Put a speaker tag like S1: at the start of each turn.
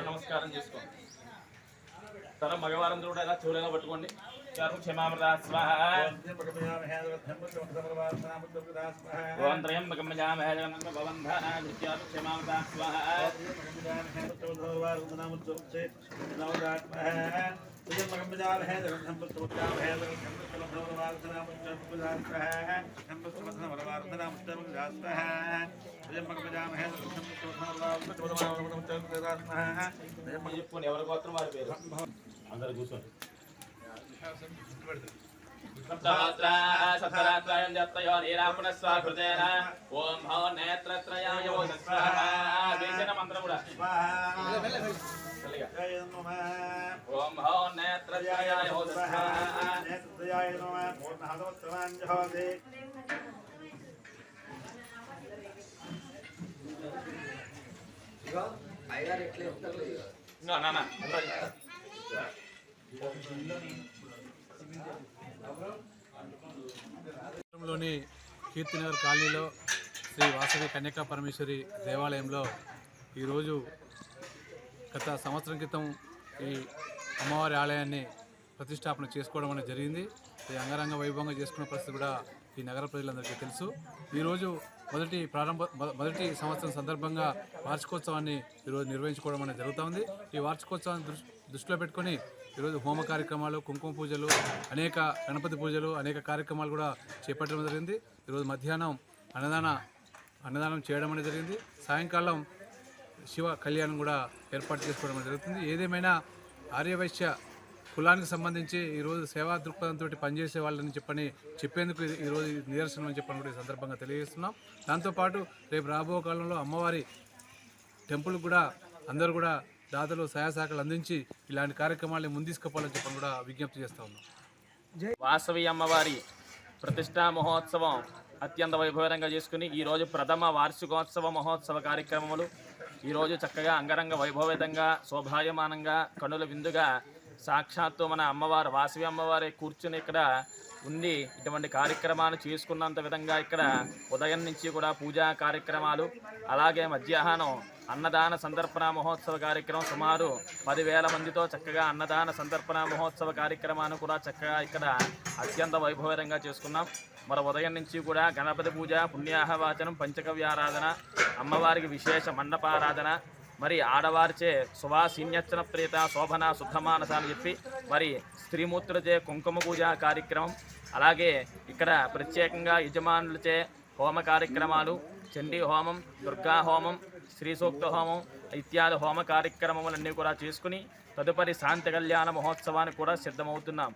S1: నమస్కారం చేసుకో తర మగవారందరూ కూడా ఇలా చెవులుగా పట్టుకోండి. క్షమామృత స్వాహ ఓం త్రయంబకం యజామహే క్షమామృత స్వాహ ఎవరి గోత్రం వారి పేరు అందరు కూర్చోండి. ఓం భవ నేత్రత్రయాయ మంత్రం కూడా ఓం భవ నేత్రత్రయాయ
S2: లోని కీర్తినగర్ కాలనీలో శ్రీ వాసవి కన్యకా పరమేశ్వరి దేవాలయంలో ఈరోజు గత సంవత్సరం క్రితం ఈ అమ్మవారి ఆలయాన్ని ప్రతిష్టాపన చేసుకోవడం అనేది జరిగింది. ఈ అంగరంగ వైభవంగా చేసుకున్న పరిస్థితి కూడా ఈ నగర ప్రజలందరికీ తెలుసు. ఈరోజు మొదటి సంవత్సరం సందర్భంగా వార్షికోత్సవాన్ని ఈరోజు నిర్వహించుకోవడం అనేది జరుగుతుంది. ఈ వార్షికోత్సవాన్ని దృష్టిలో పెట్టుకొని ఈరోజు హోమ కార్యక్రమాలు, కుంకుమ పూజలు, అనేక గణపతి పూజలు, అనేక కార్యక్రమాలు కూడా చేపట్టడం జరిగింది. ఈరోజు మధ్యాహ్నం అన్నదానం చేయడం అనేది జరిగింది. సాయంకాలం శివ కళ్యాణం కూడా ఏర్పాటు చేసుకోవడం జరుగుతుంది. ఏదేమైనా ఆర్యవైశ్య కులానికి సంబంధించి ఈరోజు సేవా దృక్పథంతో పనిచేసే వాళ్ళని చెప్పేందుకు ఈరోజు నిదర్శనం అని చెప్పని కూడా ఈ సందర్భంగా తెలియజేస్తున్నాం. దాంతోపాటు రేపు రాబో కాలంలో అమ్మవారి టెంపుల్ కూడా అందరూ కూడా దాతలు సహాయశాఖలు అందించి ఇలాంటి కార్యక్రమాలను ముందుకు చెప్పని కూడా విజ్ఞప్తి చేస్తూ ఉన్నాం.
S1: వాసవి అమ్మవారి ప్రతిష్టా మహోత్సవం అత్యంత వైభవంగా చేసుకుని ఈరోజు ప్రథమ వార్షికోత్సవ మహోత్సవ కార్యక్రమములు ఈరోజు చక్కగా అంగరంగ వైభవేతంగా శోభాయమానంగా కనుల విందుగా సాక్షాత్తు మన అమ్మవారు వాసవి అమ్మవారి కూర్చుని ఇక్కడ ఉండి ఇటువంటి కార్యక్రమాలు చేసుకున్నంత విధంగా ఇక్కడ ఉదయం నుంచి కూడా పూజా కార్యక్రమాలు, అలాగే మధ్యాహ్నం అన్నదాన సందర్పణ మహోత్సవ కార్యక్రమం సుమారు 10,000 మందితో చక్కగా అన్నదాన సందర్పణ మహోత్సవ కార్యక్రమాన్ని కూడా చక్కగా ఇక్కడ అత్యంత వైభవంగా చేసుకున్నాం. మరి ఉదయం నుంచి కూడా గణపతి పూజ, పుణ్యాహవాచనం, పంచగవ్యారాధన, అమ్మవారికి విశేష మండపారాధన, మరి ఆడవారిచే సువాసీన్యచ్చన ప్రీత శోభన శుద్ధమానస అని చెప్పి మరి స్త్రీమూర్తులచే కుంకుమ పూజ కార్యక్రమం, అలాగే ఇక్కడ ప్రత్యేకంగా యజమానులచే హోమ కార్యక్రమాలు, చండీ హోమం, దుర్గా హోమం, శ్రీ సూక్త హోమం ఇత్యాది హోమ కార్యక్రమములన్నీ కూడా చేసుకుని తదుపరి శాంతి కళ్యాణ మహోత్సవానికి కూడా సిద్ధమవుతున్నాం.